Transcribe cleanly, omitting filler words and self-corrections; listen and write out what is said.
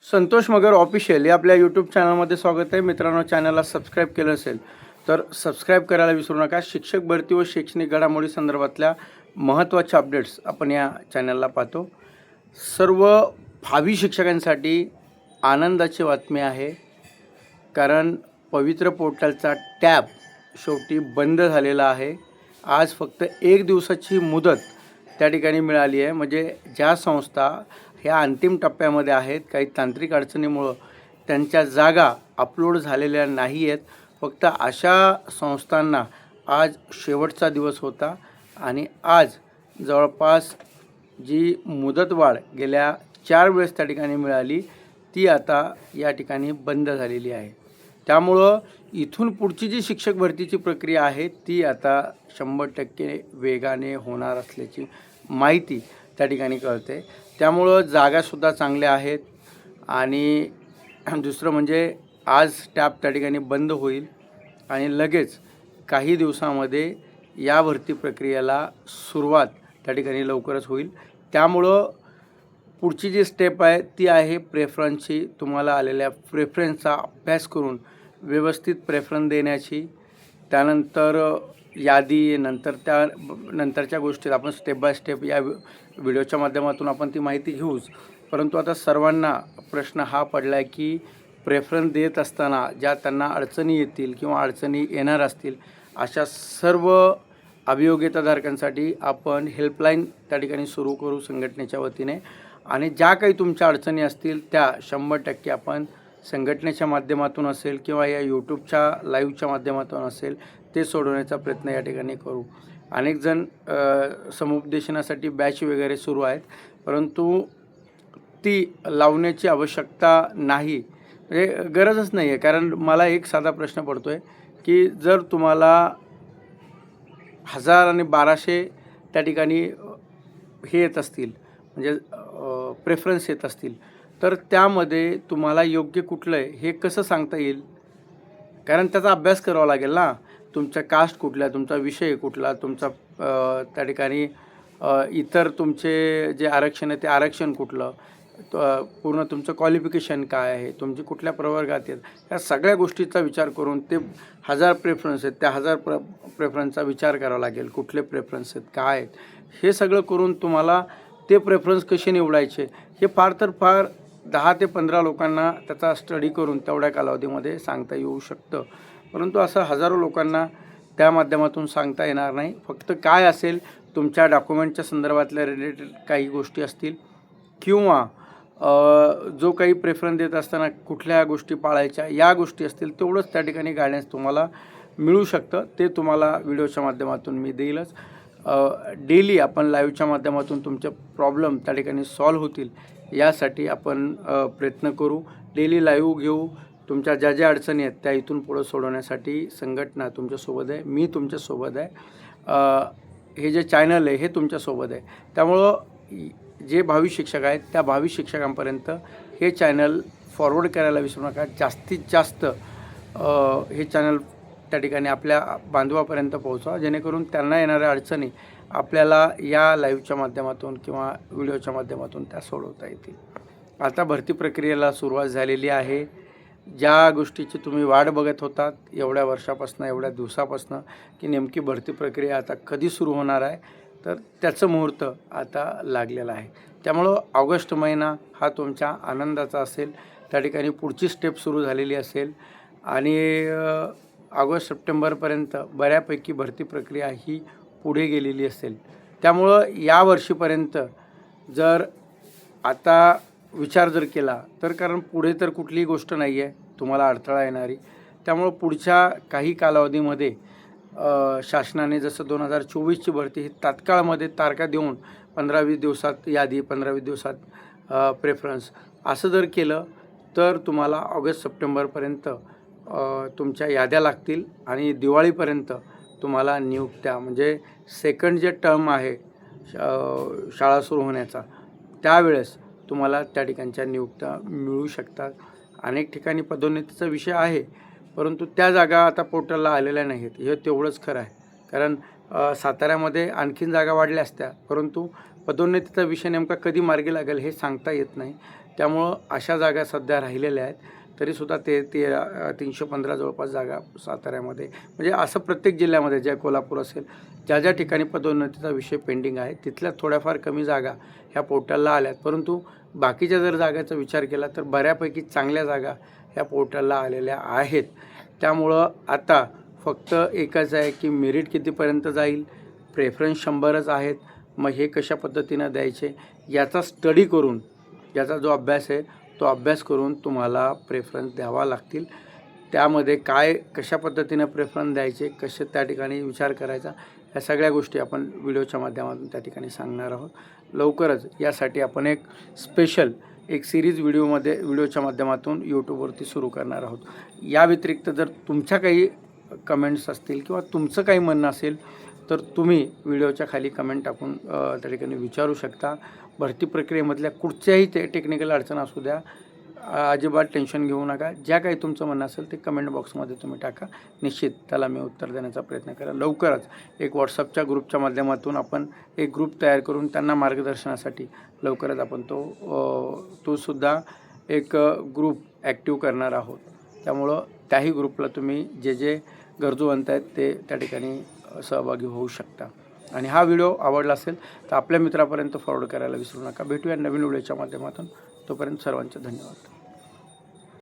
संतोष मगर official या आपल्या YouTube चॅनलमध्ये स्वागत आहे. मित्रांनो, चॅनलला सबस्क्राईब केलं असेल तर सबस्क्राईब करायला विसरू नका. शिक्षक भरती व शैक्षणिक घडामोडी संदर्भातल्या महत्त्वाच्या अपडेट्स आपण या चॅनलला पाहतो. सर्व भावी शिक्षकांसाठी आनंदाची बातमी आहे, कारण पवित्र पोर्टलचा टॅब शेवटी बंद झालेला आहे. आज फक्त 1 दिवसाची मुदत त्या ठिकाणी मिळाली आहे. म्हणजे ज्या संस्था ह्या अंतिम टप्प्यामध्ये आहेत, काही तांत्रिक अडचणीमुळं त्यांच्या जागा अपलोड झालेल्या नाही आहेत, फक्त अशा संस्थांना आज शेवटचा दिवस होता आणि आज जवळपास जी मुदतवाढ गेल्या 4 वेळेस त्या ठिकाणी मिळाली ती आता या ठिकाणी बंद झालेली आहे. त्यामुळं इथून पुढची जी शिक्षक भरतीची प्रक्रिया आहे ती आता 100% वेगाने होणार असल्याची माहिती त्या ठिकाणी कळते. त्यामुळं जागासुद्धा चांगल्या आहेत आणि दुसरं म्हणजे आज टॅब त्या ठिकाणी बंद होईल आणि लगेच काही दिवसामध्ये या भरती प्रक्रियेला सुरुवात त्या ठिकाणी लवकरच होईल. त्यामुळं पुढची जी स्टेप आहे ती आहे प्रेफरन्सची. तुम्हाला आलेल्या प्रेफरन्सचा अभ्यास करून व्यवस्थित प्रेफरन्स देण्याची. त्यानंतर यादी, नंतरच्या गोष्टीत आपण स्टेप बाय स्टेप या व्हिडिओच्या माध्यमातून आपण ती माहिती घेऊच. परंतु आता सर्वांना प्रश्न हा पडला आहे की प्रेफरन्स देत असताना ज्या त्यांना अडचणी येतील किंवा अडचणी येणार असतील अशा सर्व अभियोग्यताधारकांसाठी आपण हेल्पलाईन त्या ठिकाणी सुरू करू संघटनेच्या वतीने. आणि ज्या काही तुमच्या अडचणी असतील त्या 100% आपण संघटनेच्या माध्यमातून असेल किंवा या यूट्यूबच्या लाईव्हच्या माध्यमातून असेल ते सोडवण्याचा प्रयत्न या ठिकाणी करू. अनेक जण समुपदेशनासाठी बॅच वगैरे सुरू आहेत, परंतु ती लावण्याची आवश्यकता नाही, म्हणजे गरजच नाही आहे. कारण मला एक साधा प्रश्न पडतो आहे की जर तुम्हाला 1000 आणि 1200 त्या ठिकाणी हे येत असतील, म्हणजे प्रेफरन्स येत असतील, तर त्यामध्ये तुम्हाला योग्य कुठलं आहे हे कसं सांगता येईल? कारण त्याचा अभ्यास करावा लागेल ना. तुमच्या कास्ट कुठला, तुमचा विषय कुठला, तुमचा त्या ठिकाणी इतर तुमचे जे आरक्षण आहे ते आरक्षण कुठलं, पूर्ण तुमचं क्वालिफिकेशन काय आहे, तुमची कुठल्या प्रवर्गात आहेत, या सगळ्या गोष्टीचा विचार करून ते 1000 प्रेफरन्स आहेत त्या 1000 प्रेफरन्सचा विचार करावा लागेल. कुठले प्रेफरन्स आहेत, काय आहेत, हे सगळं करून तुम्हाला ते प्रेफरन्स कसे निवडायचे हे फार तर फार 10 ते 15 लोकांना त्याचा स्टडी करून तेवढ्या कालावधीमध्ये सांगता येऊ शकतं. परंतु असं हजारो लोकांना त्या माध्यमातून सांगता येणार नाही. फक्त काय असेल तुमच्या डॉक्युमेंटच्या संदर्भातल्या रिलेटेड काही गोष्टी असतील किंवा जो काही प्रेफरन्स देत असताना कुठल्या गोष्टी पाळायच्या या गोष्टी असतील तेवढंच त्या ठिकाणी गायडन्स तुम्हाला मिळू शकतं. ते तुम्हाला व्हिडिओच्या माध्यमातून मी देईलच. डेली आपण लाईव्हच्या माध्यमातून तुमचे प्रॉब्लेम त्या ठिकाणी सॉल्व्ह होतील यासाठी आपण प्रयत्न करू. डेली लाईव्ह घेऊ. तुमच्या ज्या ज्या अडचणी आहेत त्या इथून पुढं सोडवण्यासाठी संघटना तुमच्यासोबत आहे, मी तुमच्यासोबत आहे, हे जे चॅनल आहे हे तुमच्यासोबत आहे. त्यामुळं जे भावी शिक्षक आहेत त्या भावी शिक्षकांपर्यंत हे चॅनल फॉरवर्ड करायला विसरू नका. जास्तीत जास्त हे चॅनल त्या ठिकाणी आपल्या बांधवापर्यंत पोहोचवा, जेणेकरून त्यांना येणाऱ्या अडचणी आपल्याला या लाईव्हच्या माध्यमातून किंवा व्हिडिओच्या माध्यमातून त्या सोडवता येतील. आता भरती प्रक्रियेला सुरुवात झालेली आहे. ज्या गोष्टीची तुम्ही वाट बघत होतात एवढ्या वर्षापासून, एवढ्या दिवसापासून की नेमकी भरती प्रक्रिया आता कधी सुरू होणार आहे, तर त्याचं मुहूर्त आता लागलेला आहे. त्यामुळं ऑगस्ट महिना हा तुमच्या आनंदाचा असेल. त्या ठिकाणी पुढची स्टेप सुरू झालेली असेल आणि ऑगस्ट सप्टेंबरपर्यंत बऱ्यापैकी भरती प्रक्रिया ही पुढे गेलेली असेल. त्यामुळं या वर्षीपर्यंत जर आता विचार जर केला तर, कारण पुढे तर कुठलीही गोष्ट नाही आहे तुम्हाला अडथळा येणारी, त्यामुळं पुढच्या काही कालावधीमध्ये शासनाने जसं 2024ची भरती ही तात्काळमध्ये तारखा देऊन 15-20 दिवसात यादी, 15-20 दिवसात प्रेफरन्स असं जर केलं तर तुम्हाला ऑगस्ट सप्टेंबरपर्यंत तुमच्या याद्या लागतील आणि दिवाळीपर्यंत तुम्हाला नियुक्त्या, म्हणजे सेकंड जे टर्म आहे शाळा सुरू होण्याचा त्यावेळेस तुम्हाला त्या ठिकाणच्या नियुक्त्या मिळू शकतात. अनेक ठिकाणी पदोन्नतीचा विषय आहे, परंतु त्या जागा आता पोर्टलला आलेल्या नाहीत, हे तेवढंच खरं आहे. कारण साताऱ्यामध्ये आणखीन जागा वाढल्या असत्या, परंतु पदोन्नतीचा विषय नेमका कधी मार्गी लागेल हे सांगता येत नाही. त्यामुळं अशा जागा सध्या राहिलेल्या आहेत. तरीसुद्धा ते 315 जवळपास जागा साताऱ्यामध्ये, म्हणजे असं प्रत्येक जिल्ह्यामध्ये, जे कोल्हापूर असेल, ज्या ज्या ठिकाणी पदोन्नतीचा विषय पेंडिंग आहे तिथल्या थोड्याफार कमी जागा ह्या पोर्टलला आल्यात. परंतु बाकीच्या जर जागाचा विचार केला तर बऱ्यापैकी चांगल्या जागा ह्या पोर्टलला आलेल्या आहेत. त्यामुळं आता फक्त एकच आहे की मेरिट कितीपर्यंत जाईल, प्रेफरन्स 100च आहेत. मग हे कशा पद्धतीनं द्यायचे याचा स्टडी करून, याचा जो अभ्यास आहे तो अभ्यास करून तुम्हाला प्रेफरन्स द्यावा लागतील. त्यामध्ये काय कशा पद्धतीनं प्रेफरन्स द्यायचे, कसे त्या ठिकाणी विचार करायचा, या सगळ्या गोष्टी आपण व्हिडिओच्या माध्यमातून त्या ठिकाणी सांगणार आहोत. लवकरच यासाठी आपण एक स्पेशल सिरीज व्हिडिओच्या माध्यमातून यूट्यूबवरती सुरू करणार आहोत. या व्यतिरिक्त जर तुमच्या काही कमेंट्स असतील किंवा तुमचं काही म्हणणं असेल तर तुम्ही व्हिडिओच्या खाली कमेंट टाकून त्या ठिकाणी विचारू शकता. भरती प्रक्रियेमधल्या कुठच्याही टेक्निकल अडचण असू द्या, अजिबात टेन्शन घेऊ नका. ज्या काही तुमचं म्हणणं असेल ते कमेंट बॉक्समध्ये तुम्ही टाका. निश्चित त्याला मी उत्तर देण्याचा प्रयत्न करेन. लवकरच एक व्हॉट्सअपच्या ग्रुपच्या माध्यमातून आपण एक ग्रुप तयार करून त्यांना मार्गदर्शनासाठी लवकरच आपण तो सुद्धा एक ग्रुप ॲक्टिव्ह करणार आहोत. त्यामुळं त्याही ग्रुपला तुम्ही जे गरजूवंत आहेत ते त्या ठिकाणी सहभागी होऊ शकता. आणि हा व्हिडिओ आवडला असेल तर आपल्या मित्रापर्यंत फॉरवर्ड करायला विसरू नका. भेटूया नवीन व्हिडिओच्या माध्यमातून. तोपर्यंत सर्वांचे धन्यवाद.